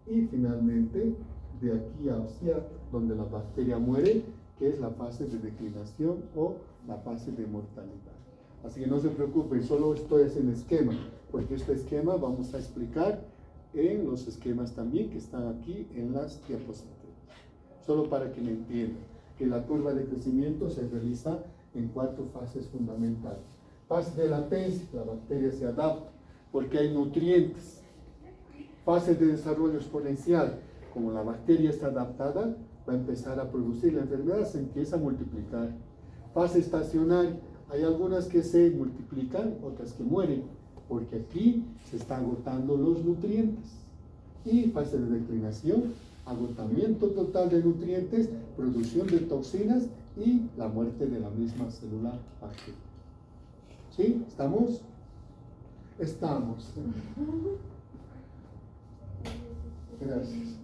Speaker 1: y finalmente de aquí hacia donde la bacteria muere, que es la fase de declinación o la fase de mortalidad. Así que no se preocupen, solo estoy haciendo esquema, porque este esquema vamos a explicar en los esquemas también que están aquí en las diapositivas. Solo para que me entiendan que la curva de crecimiento se realiza en 4 fases fundamentales. Fase de latencia, la bacteria se adapta porque hay nutrientes. Fase de desarrollo exponencial, como la bacteria está adaptada, va a empezar a producir, la enfermedad se empieza a multiplicar. Fase estacionaria, hay algunas que se multiplican, otras que mueren, porque aquí se están agotando los nutrientes. Y fase de declinación, agotamiento total de nutrientes, producción de toxinas y la muerte de la misma célula bacteriana. ¿Sí? ¿Estamos? Estamos. Gracias.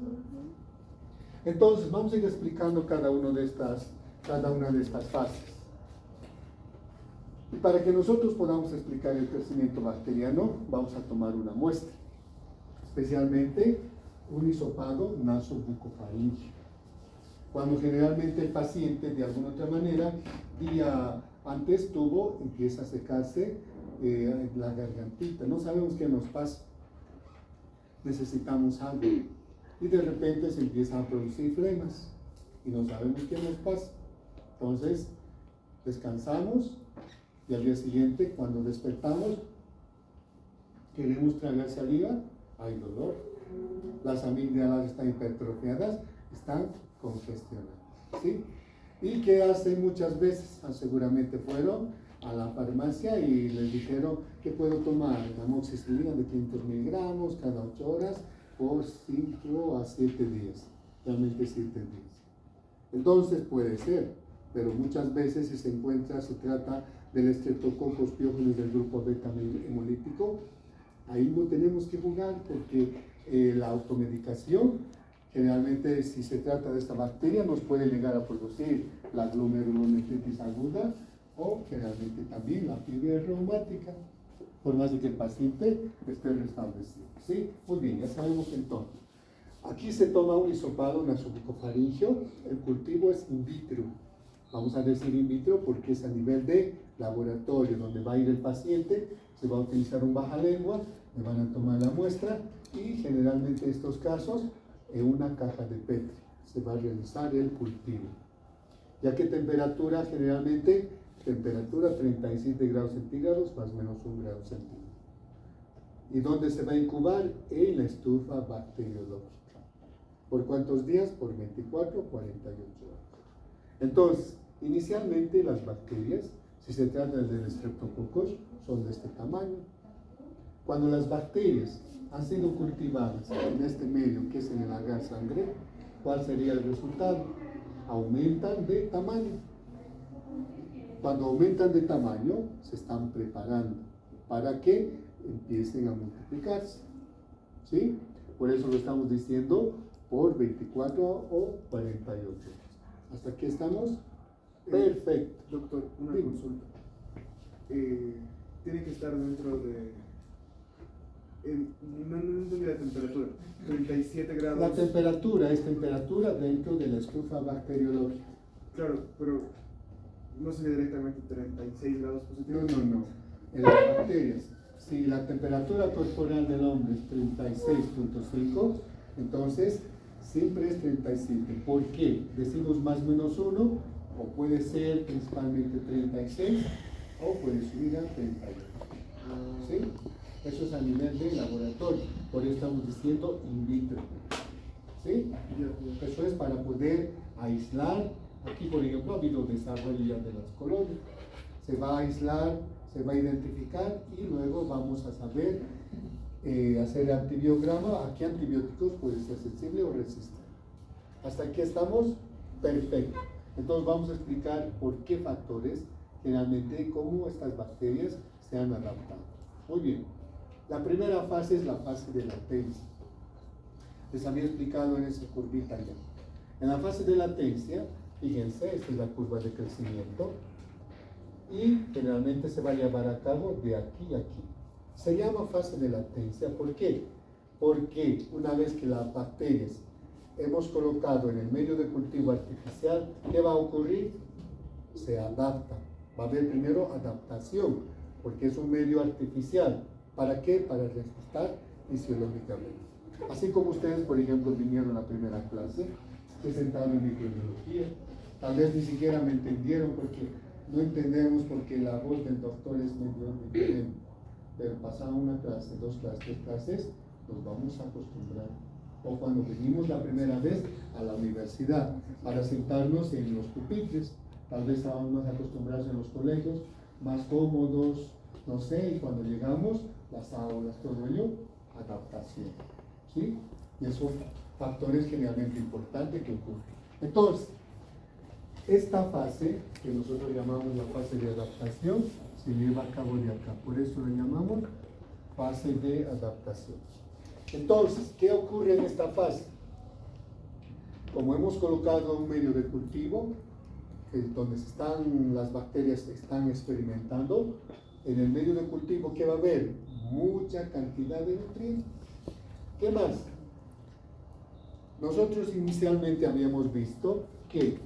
Speaker 1: Entonces, vamos a ir explicando cada una de estas fases. Y para que nosotros podamos explicar el crecimiento bacteriano, vamos a tomar una muestra, especialmente un hisopado nasobucofaríngeo. Cuando generalmente el paciente, de alguna otra manera, día antes empieza a secarse la gargantita, no sabemos qué nos pasa, necesitamos algo, y de repente se empiezan a producir flemas, y no sabemos qué nos pasa. Entonces, descansamos, y al día siguiente, cuando despertamos, queremos tragar saliva, hay dolor. Las amígdalas están hipertrofiadas, están congestionadas, ¿sí? ¿Y qué hacen muchas veces? Seguramente fueron a la farmacia y les dijeron que puedo tomar amoxicilina de 500 miligramos cada 8 horas por 5 a 7 días, realmente 7 días. Entonces puede ser, pero muchas veces si se trata del Streptococcus pyogenes del grupo beta hemolítico, ahí no tenemos que jugar porque la automedicación, generalmente si se trata de esta bacteria, nos puede llegar a producir la glomerulonefritis aguda o generalmente también la fiebre reumática, por más de que el paciente esté restablecido. ¿Sí? Muy bien, ya sabemos entonces. Aquí se toma un hisopado nasobucofaríngeo, el cultivo es in vitro. Vamos a decir in vitro porque es a nivel de laboratorio, donde va a ir el paciente, se va a utilizar un bajalengua, le van a tomar la muestra y generalmente en estos casos en una caja de Petri se va a realizar el cultivo. Ya que temperatura, generalmente temperatura 37 grados centígrados más o menos 1 grado centígrado. ¿Y dónde se va a incubar? En la estufa bacteriológica. ¿Por cuántos días? Por 24 o 48 horas. Entonces, inicialmente las bacterias, si se trata del Streptococcus, son de este tamaño. Cuando las bacterias han sido cultivadas en este medio, que es en el agar sangre, ¿cuál sería el resultado? Aumentan de tamaño. Cuando aumentan de tamaño, se están preparando para que empiecen a multiplicarse. ¿Sí? Por eso lo estamos diciendo por 24 o 48 horas. ¿Hasta aquí estamos? Perfecto.
Speaker 5: Doctor, una
Speaker 1: Dime.
Speaker 5: consulta. Tiene que estar dentro de... no entendí la temperatura. 37 grados.
Speaker 1: La temperatura es temperatura dentro de la estufa bacteriológica.
Speaker 5: Claro, pero no sería directamente 36 grados positivos.
Speaker 1: No. En las bacterias, si la temperatura corporal del hombre es 36.5, entonces siempre es 37. ¿Por qué? Decimos más o menos 1, o puede ser principalmente 36, o puede subir a 38. ¿Sí? Eso es a nivel de laboratorio, por eso estamos diciendo in vitro. ¿Sí? Eso es para poder aislar. Aquí, por ejemplo, ha habido desarrollo ya de las colonias. Se va a aislar, se va a identificar y luego vamos a saber hacer el antibiograma. ¿A qué antibióticos puede ser sensible o resistente? Hasta aquí estamos. Perfecto. Entonces vamos a explicar por qué factores, generalmente, cómo estas bacterias se han adaptado. Muy bien. La primera fase es la fase de latencia. Les había explicado en esa curvita ya. En la fase de latencia, fíjense, esta es la curva de crecimiento y generalmente se va a llevar a cabo de aquí a aquí. Se llama fase de latencia, ¿por qué? Porque una vez que las bacterias hemos colocado en el medio de cultivo artificial, ¿qué va a ocurrir? Se adapta. Va a haber primero adaptación, porque es un medio artificial. ¿Para qué? Para respetar fisiológicamente. Así como ustedes, por ejemplo, vinieron a la primera clase, se sentaron en microbiología, tal vez ni siquiera me entendieron porque no entendemos porque la voz del doctor es medio diferente, pero pasada una clase, 2 clases, 3 clases, nos vamos a acostumbrar. O cuando venimos la primera vez a la universidad para sentarnos en los pupitres, tal vez estábamos más acostumbrados en los colegios, más cómodos, no sé, y cuando llegamos, las aulas, todo ello, adaptación, ¿sí? Y esos son factores generalmente importantes que ocurren. Entonces, esta fase, que nosotros llamamos la fase de adaptación, se lleva a cabo de acá, por eso la llamamos fase de adaptación. Entonces, ¿qué ocurre en esta fase? Como hemos colocado un medio de cultivo, donde las bacterias están experimentando, en el medio de cultivo, ¿qué va a haber? Mucha cantidad de nutrientes. ¿Qué más? Nosotros inicialmente habíamos visto que,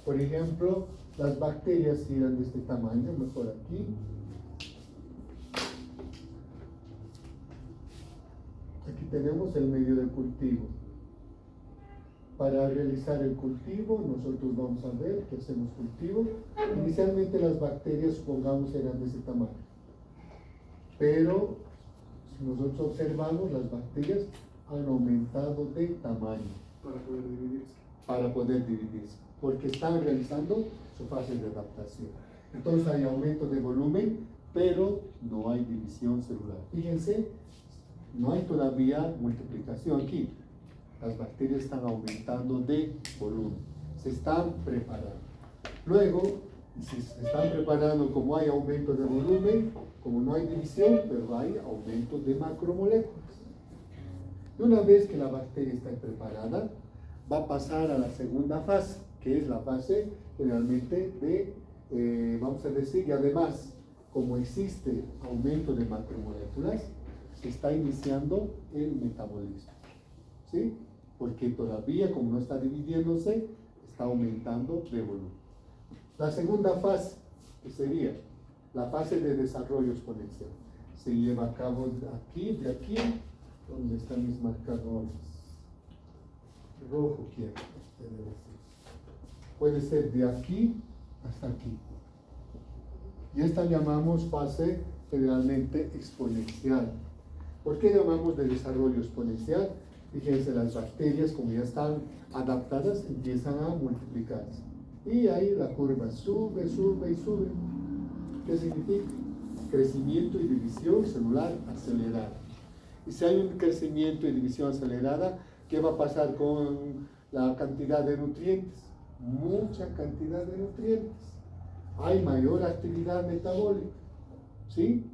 Speaker 1: por ejemplo, las bacterias eran de este tamaño, mejor aquí. Aquí tenemos el medio de cultivo. Para realizar el cultivo, nosotros vamos a ver que hacemos cultivo. Inicialmente las bacterias, supongamos, eran de ese tamaño. Pero, si nosotros observamos, las bacterias han aumentado de tamaño. Para poder dividirse. Porque están realizando su fase de adaptación. Entonces hay aumento de volumen, pero no hay división celular. Fíjense, no hay todavía multiplicación aquí. Las bacterias están aumentando de volumen, se están preparando. Luego, si se están preparando, como hay aumento de volumen, como no hay división, pero hay aumento de macromoléculas. Y una vez que la bacteria está preparada, va a pasar a la segunda fase, que es la fase generalmente de, vamos a decir, y además, como existe aumento de macromoléculas, se está iniciando el metabolismo, ¿sí? Porque todavía, como no está dividiéndose, está aumentando de volumen. La segunda fase, que sería la fase de desarrollo exponencial, se lleva a cabo de aquí, donde están mis marcadores. Rojo quiero, puede ser de aquí hasta aquí. Y esta llamamos fase generalmente exponencial. ¿Por qué llamamos de desarrollo exponencial? Fíjense, las bacterias, como ya están adaptadas, empiezan a multiplicarse. Y ahí la curva sube, sube y sube. ¿Qué significa? Crecimiento y división celular acelerada. Y si hay un crecimiento y división acelerada, ¿qué va a pasar con la cantidad de nutrientes? Mucha cantidad de nutrientes. Hay mayor actividad metabólica, ¿sí?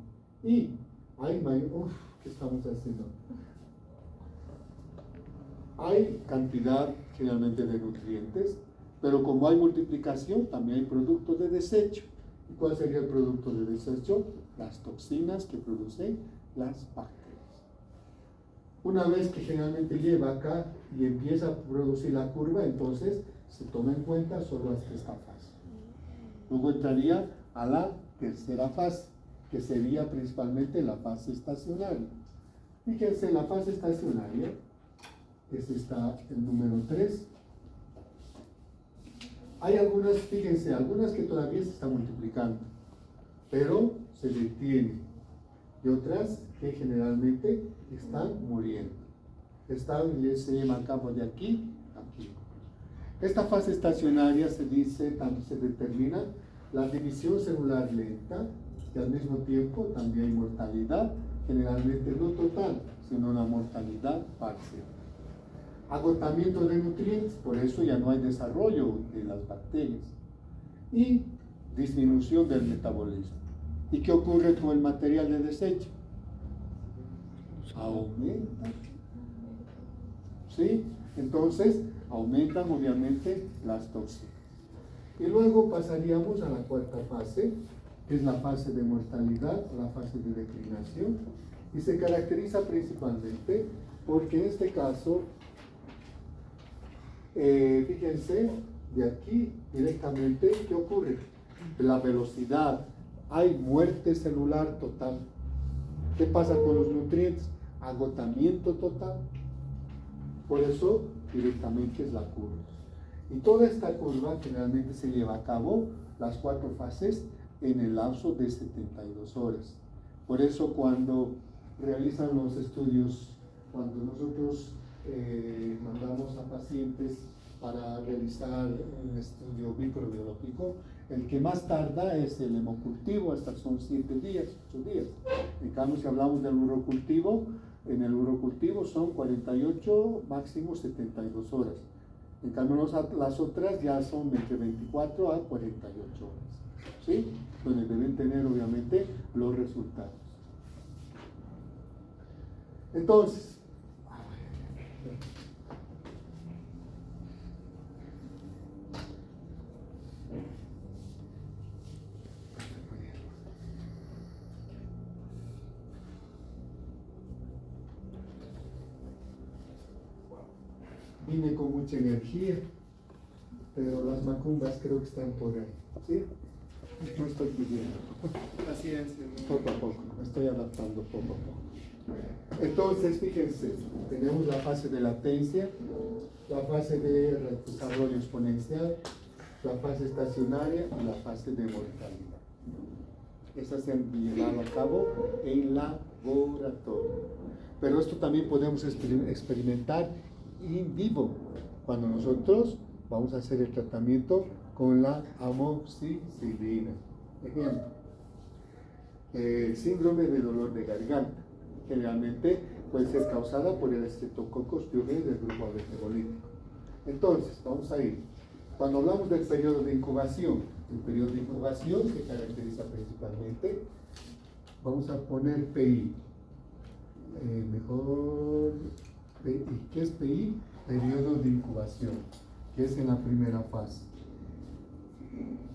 Speaker 1: Y hay mayor... ¿qué estamos haciendo? Hay cantidad generalmente de nutrientes, pero como hay multiplicación, también hay productos de desecho. ¿Y cuál sería el producto de desecho? Las toxinas que producen las bacterias. Una vez que generalmente lleva acá y empieza a producir la curva, entonces se toma en cuenta solo hasta esta fase. Luego entraría a la tercera fase, que sería principalmente la fase estacionaria. Fíjense, la fase estacionaria, este está el número 3. Hay algunas, fíjense, algunas que todavía se están multiplicando, pero se detienen. Y otras que generalmente están muriendo. Se llevan a cabo de aquí a aquí. Esta fase estacionaria se determina la división celular lenta y al mismo tiempo también hay mortalidad, generalmente no total, sino una mortalidad parcial. Agotamiento de nutrientes, por eso ya no hay desarrollo de las bacterias. Y disminución del metabolismo. ¿Y qué ocurre con el material de desecho? Aumenta. ¿Sí? Entonces, aumentan obviamente las toxinas. Y luego pasaríamos a la cuarta fase, que es la fase de mortalidad, la fase de declinación, y se caracteriza principalmente porque en este caso, fíjense, de aquí directamente, ¿qué ocurre? La velocidad, hay muerte celular total. ¿Qué pasa con los nutrientes? Agotamiento total. Por eso, directamente es la curva. Y toda esta curva generalmente se lleva a cabo las 4 fases en el lapso de 72 horas. Por eso cuando realizan los estudios, cuando nosotros mandamos a pacientes para realizar un estudio microbiológico, el que más tarda es el hemocultivo, hasta son 7 días, 8 días. En cambio, si hablamos del urocultivo, en el urocultivo son 48, máximo 72 horas. En cambio, las otras ya son entre 24 a 48 horas. ¿Sí? Donde deben tener, obviamente, los resultados. Entonces, vine con mucha energía, pero las macumbas creo que están por ahí, ¿sí? No estoy pidiendo.
Speaker 5: Paciencia, ¿no?
Speaker 1: Poco a poco, me estoy adaptando poco a poco. Entonces, fíjense, tenemos la fase de latencia, la fase de desarrollo exponencial, la fase estacionaria y la fase de mortalidad. Estas se han llevado a cabo en laboratorio. Pero esto también podemos experimentar in vivo, cuando nosotros vamos a hacer el tratamiento con la amoxicilina. Ejemplo, el síndrome de dolor de garganta, generalmente puede ser causada por el Streptococcus pyogenes del grupo alveolítico. Entonces, vamos a ir. Cuando hablamos del periodo de incubación, el periodo de incubación se caracteriza principalmente, vamos a poner PI, mejor PI. ¿Qué es PI? Periodo de incubación, que es en la primera fase.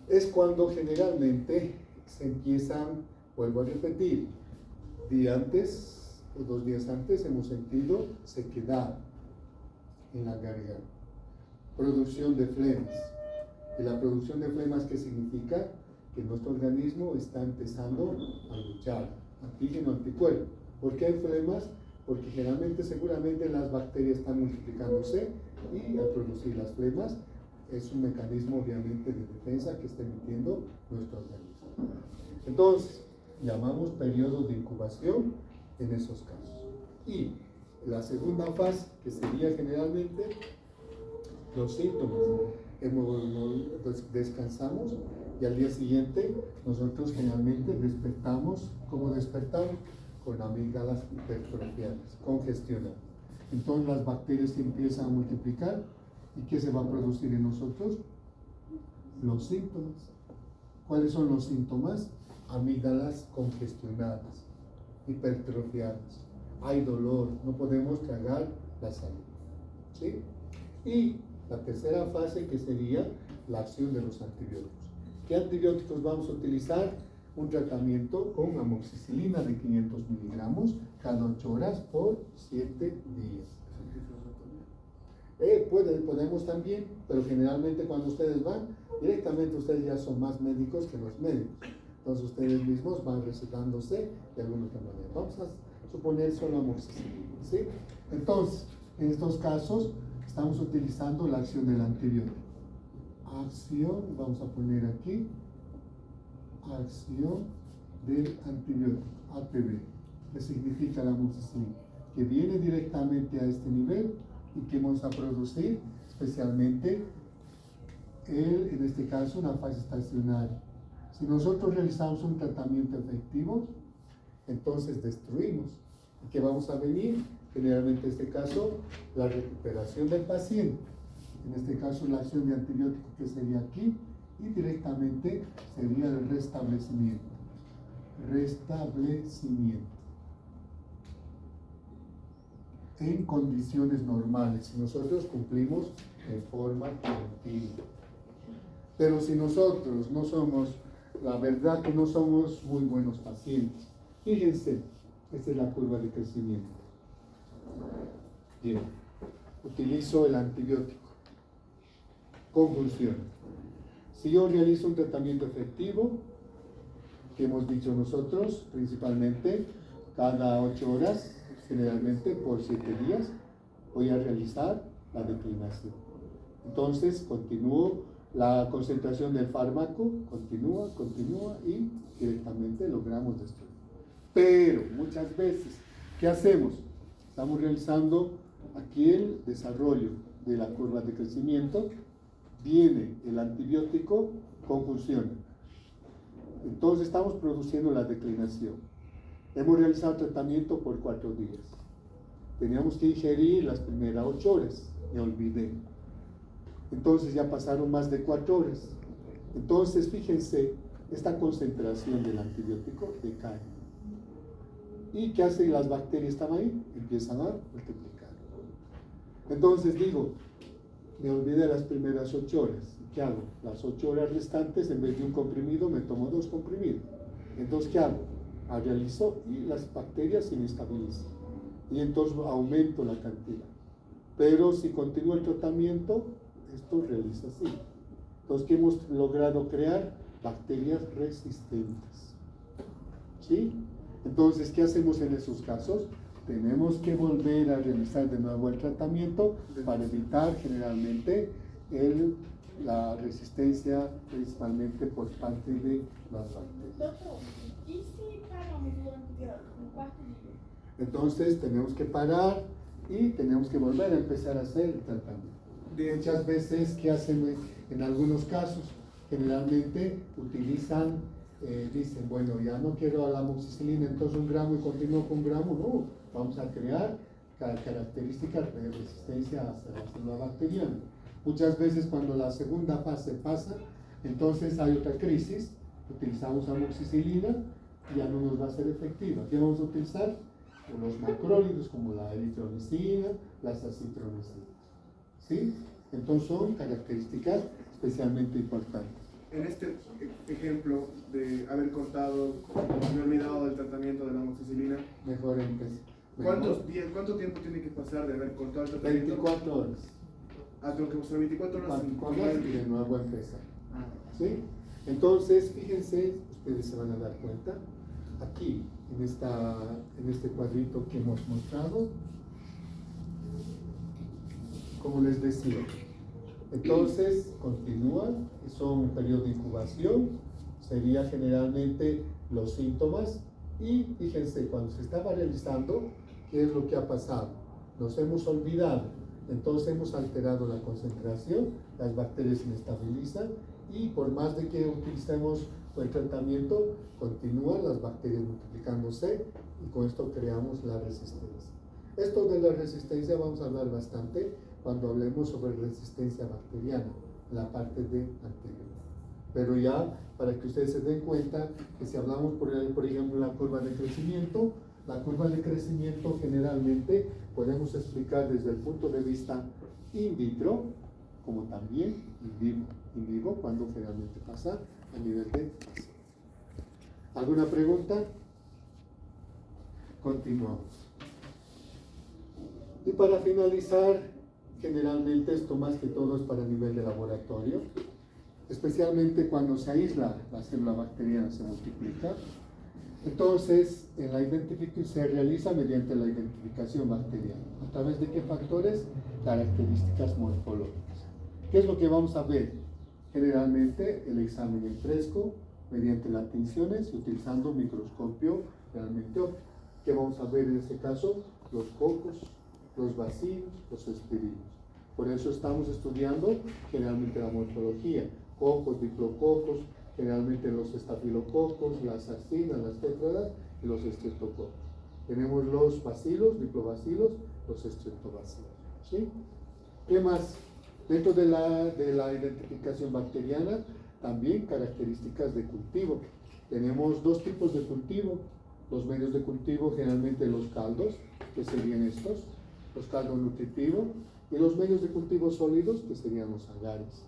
Speaker 1: Es cuando generalmente se empiezan, vuelvo a repetir, día antes o 2 días antes hemos sentido sequedad en la garganta, producción de flemas. Y la producción de flemas, ¿qué significa? Que nuestro organismo está empezando a luchar, antígeno, anticuerpo. ¿Por qué hay flemas? Porque generalmente, seguramente las bacterias están multiplicándose y al producir las flemas es un mecanismo obviamente de defensa que está emitiendo nuestro organismo. Entonces, llamamos periodo de incubación en esos casos. Y la segunda fase, que sería generalmente los síntomas. Descansamos y al día siguiente nosotros generalmente despertamos. ¿Cómo despertamos? Con amígdalas hipertrofiadas, congestionadas. Entonces las bacterias se empiezan a multiplicar. ¿Y qué se va a producir en nosotros? Los síntomas. ¿Cuáles son los síntomas? Amígdalas congestionadas, hipertrofiadas. Hay dolor, no podemos tragar la saliva. ¿Sí? Y la tercera fase, que sería la acción de los antibióticos. ¿Qué antibióticos vamos a utilizar? Un tratamiento con amoxicilina de 500 miligramos cada 8 horas por 7 días. Podemos también, pero generalmente cuando ustedes van, directamente ustedes ya son más médicos que los médicos. Entonces ustedes mismos van recetándose de alguna otra manera. Vamos a suponer solo amoxicilina, ¿sí? Entonces, en estos casos, estamos utilizando la acción del antibiótico. Acción, vamos a poner aquí, acción del antibiótico, ATB, que significa la amoxicilina, que viene directamente a este nivel y que vamos a producir especialmente en este caso, una fase estacionaria. Si nosotros realizamos un tratamiento efectivo, entonces destruimos. ¿Y qué vamos a venir? Generalmente en este caso, la recuperación del paciente. En este caso, la acción de antibiótico, que sería aquí, y directamente sería el restablecimiento. Restablecimiento. En condiciones normales, si nosotros cumplimos en forma continua. Pero si nosotros no somos, la verdad que no somos muy buenos pacientes. Fíjense, esta es la curva de crecimiento. Bien, utilizo el antibiótico. Convulsión. Si yo realizo un tratamiento efectivo, que hemos dicho nosotros, principalmente cada 8 horas, generalmente por 7 días, voy a realizar la declinación. Entonces continúo, la concentración del fármaco continúa y directamente logramos destruir. Pero muchas veces, ¿qué hacemos? Estamos realizando aquí el desarrollo de la curva de crecimiento, viene el antibiótico, convulsiona. Entonces estamos produciendo la declinación. Hemos realizado tratamiento por 4 días. Teníamos que ingerir las primeras 8 horas, me olvidé. Entonces ya pasaron más de 4 horas. Entonces fíjense, esta concentración del antibiótico decae. ¿Y qué hacen las bacterias? Están ahí, empiezan a multiplicar. Entonces digo, me olvidé las primeras 8 horas. ¿Qué hago? Las 8 horas restantes, en vez de un comprimido, me tomo 2 comprimidos. Entonces, ¿qué hago? Realizo y las bacterias se inestabilizan. Y entonces aumento la cantidad. Pero si continúa el tratamiento, esto realiza así. Entonces, ¿qué hemos logrado crear? Bacterias resistentes. ¿Sí? Entonces, ¿qué hacemos en esos casos? Tenemos que volver a realizar de nuevo el tratamiento para evitar generalmente la resistencia, principalmente por parte de las bacterias.
Speaker 2: Doutor, e se paramos durante um quarto dia?
Speaker 1: Entonces, tenemos que parar y tenemos que volver a empezar a hacer el tratamiento. Muchas veces, ¿qué hacen en algunos casos? Generalmente utilizan, dicen, bueno, ya no quiero la amoxicilina, entonces 1 gramo y continúo con 1 gramo. No, vamos a crear características de resistencia hacia la célula bacteriana. Muchas veces cuando la segunda fase pasa, entonces hay otra crisis, utilizamos amoxicilina y ya no nos va a ser efectiva. ¿Qué vamos a utilizar? Los macrólidos como la eritromicina, las acitromicinas. ¿Sí? Entonces son características especialmente importantes.
Speaker 5: En este ejemplo de haber cortado, me he olvidado del tratamiento de la amoxicilina,
Speaker 1: Mejor empezar.
Speaker 5: ¿cuánto tiempo tiene que pasar de haber cortado el tratamiento?
Speaker 1: 24 horas.
Speaker 5: Tengo que pasar 24 horas.
Speaker 1: 24 horas y de nuevo empezar.
Speaker 5: Ah.
Speaker 1: ¿Sí? Entonces, fíjense, ustedes se van a dar cuenta, aquí, en este cuadrito que hemos mostrado, como les decía, entonces continúan, son un periodo de incubación, sería generalmente los síntomas, y fíjense, cuando se estaba realizando, ¿qué es lo que ha pasado? Nos hemos olvidado, entonces hemos alterado la concentración, las bacterias se inestabilizan, y por más de que utilicemos el tratamiento, continúan las bacterias multiplicándose, y con esto creamos la resistencia. Esto de la resistencia vamos a hablar bastante cuando hablemos sobre resistencia bacteriana, en la parte de anterior. Pero ya, para que ustedes se den cuenta que si hablamos, por ejemplo, la curva de crecimiento generalmente podemos explicar desde el punto de vista in vitro, como también in vivo. In vivo, cuando generalmente pasa a nivel de paciente. ¿Alguna pregunta? Continuamos. Y para finalizar, generalmente esto más que todo es para nivel de laboratorio, especialmente cuando se aísla la célula bacteriana, se multiplica. Entonces, se realiza mediante la identificación bacteriana. ¿A través de qué factores? Características morfológicas. ¿Qué es lo que vamos a ver? Generalmente el examen en fresco, mediante las tinciones y utilizando microscopio realmente óptico. ¿Qué vamos a ver en este caso? Los cocos, los bacilos, los espirinos. Por eso estamos estudiando generalmente la morfología, cocos, diplococos, generalmente los estafilococos, las acinas, las tétradas y los estreptococos. Tenemos los bacilos, diplobacilos, los estreptobacilos. ¿Sí? ¿Qué más? Dentro de la identificación bacteriana, también características de cultivo. Tenemos 2 tipos de cultivo. Los medios de cultivo, generalmente los caldos, que serían estos, los caldos nutritivos, y los medios de cultivo sólidos, que serían los agares.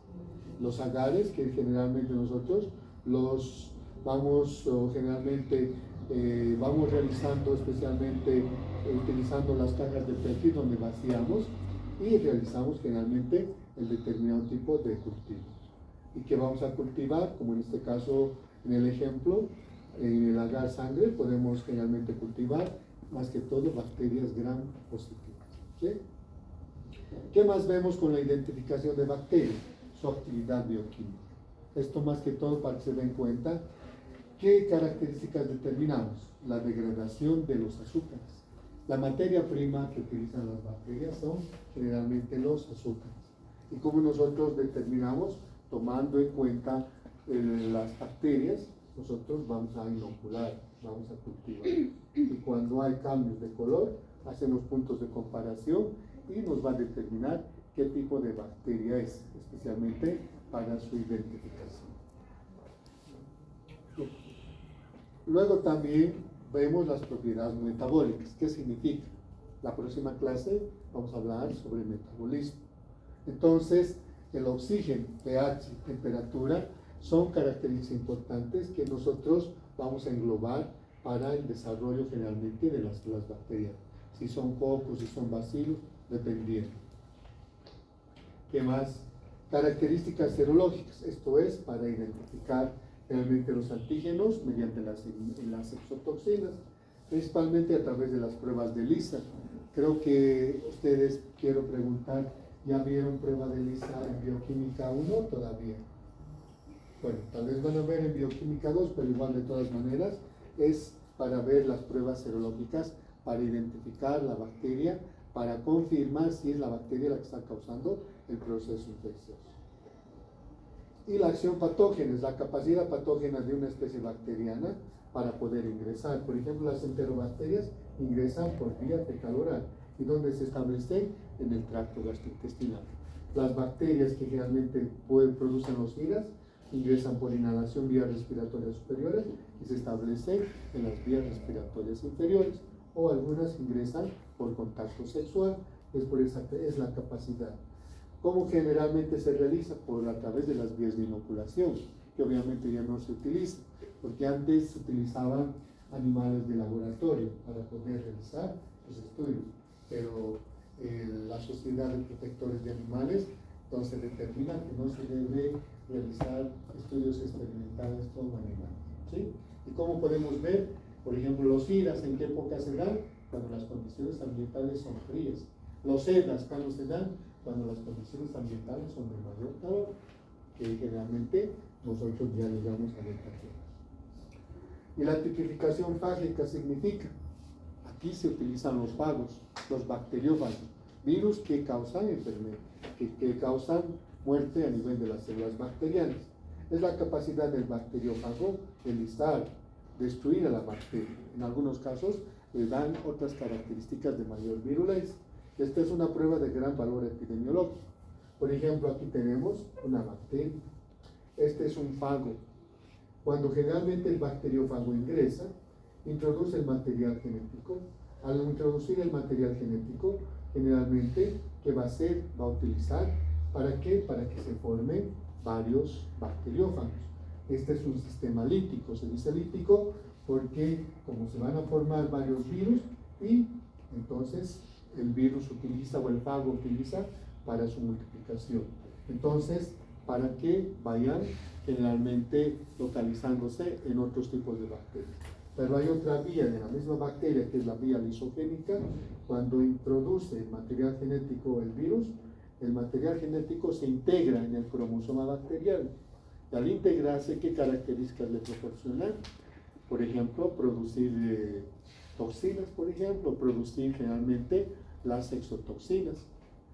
Speaker 1: Los agares, que generalmente nosotros los vamos realizando especialmente utilizando las cajas de Petri donde vaciamos y realizamos generalmente el determinado tipo de cultivo. ¿Y qué vamos a cultivar? Como en este caso, en el ejemplo, en el agar sangre podemos generalmente cultivar más que todo bacterias gram positivas. ¿Sí? ¿Qué más vemos con la identificación de bacterias? Su actividad bioquímica. Esto más que todo para que se den cuenta qué características determinamos. La degradación de los azúcares. La materia prima que utilizan las bacterias son generalmente los azúcares. Y como nosotros determinamos, tomando en cuenta las bacterias, nosotros vamos a inocular, vamos a cultivar. Y cuando hay cambios de color, hacemos puntos de comparación y nos va a determinar qué tipo de bacteria es, especialmente para su identificación. Luego también vemos las propiedades metabólicas. ¿Qué significa? La próxima clase vamos a hablar sobre metabolismo. Entonces, el oxígeno, pH, temperatura, son características importantes que nosotros vamos a englobar para el desarrollo generalmente de las células bacterianas. Si son cocos, si son bacilos, dependiendo. ¿Qué más? Características serológicas, esto es para identificar realmente los antígenos mediante las exotoxinas, principalmente a través de las pruebas de ELISA. Creo que ustedes, quiero preguntar, ¿ya vieron prueba de ELISA en bioquímica 1 todavía? Bueno, tal vez van a ver en bioquímica 2, pero igual de todas maneras es para ver las pruebas serológicas, para identificar la bacteria, para confirmar si es la bacteria la que está causando el proceso infeccioso. Y la acción patógena es la capacidad patógena de una especie bacteriana para poder ingresar. Por ejemplo, las enterobacterias ingresan por vía fecal-oral. ¿Y dónde se establecen? En el tracto gastrointestinal. Las bacterias que generalmente producen los giras ingresan por inhalación vías respiratorias superiores y se establecen en las vías respiratorias inferiores, o algunas ingresan por contacto sexual. Es la capacidad. ¿Cómo generalmente se realiza? A través de las vías de inoculación, que obviamente ya no se utilizan, porque antes se utilizaban animales de laboratorio para poder realizar los estudios, pero la Sociedad de Protectores de Animales entonces determina que no se debe realizar estudios experimentales con animales, ¿sí? ¿Y cómo podemos ver? Por ejemplo, los IRAS, ¿en qué época se dan? Cuando las condiciones ambientales son frías. Los EDAS, ¿cuándo se dan? Cuando las condiciones ambientales son de mayor calor, que generalmente nosotros ya llegamos a temperatura. Y la tipificación fágica significa, aquí se utilizan los fagos, los bacteriófagos, virus que causan enfermedad, que causan muerte a nivel de las células bacterianas. Es la capacidad del bacteriófago de listar, destruir a la bacteria. En algunos casos le dan otras características de mayor virulencia. Esta es una prueba de gran valor epidemiológico. Por ejemplo, aquí tenemos una bacteria. Este es un fago. Cuando generalmente el bacteriófago ingresa, introduce el material genético. Al introducir el material genético, generalmente, ¿qué va a hacer? Va a utilizar, ¿para qué? Para que se formen varios bacteriófagos. Este es un sistema lítico. Se dice lítico porque como se van a formar varios virus y entonces el virus utiliza o el fago utiliza para su multiplicación. Entonces, para que vayan generalmente localizándose en otros tipos de bacterias. Pero hay otra vía de la misma bacteria, que es la vía lisogénica. Cuando introduce el material genético el virus, el material genético se integra en el cromosoma bacteriano. Y al integrarse, ¿qué características le proporcionan? Por ejemplo, producir toxinas, por ejemplo, producir generalmente las exotoxinas.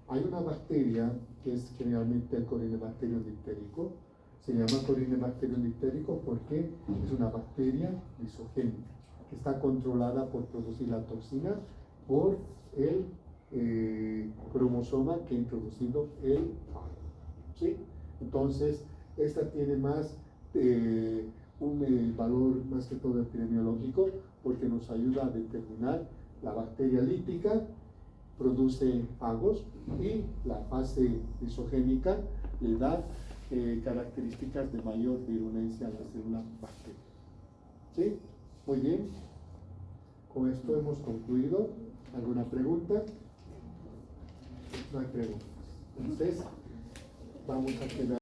Speaker 1: Hay una bacteria que es generalmente el Corynebacterium dipterico. Se llama Corynebacterium dipterico porque es una bacteria lisogénica que está controlada por producir la toxina por el cromosoma que ha introducido el fago, ¿sí? Entonces, esta tiene más un valor más que todo epidemiológico porque nos ayuda a determinar la bacteria lítica, produce fagos, y la fase lisogénica le da características de mayor virulencia a la célula bacteriana. ¿Sí? Muy bien. Con esto hemos concluido. ¿Alguna pregunta? No hay preguntas. Entonces, vamos a quedar.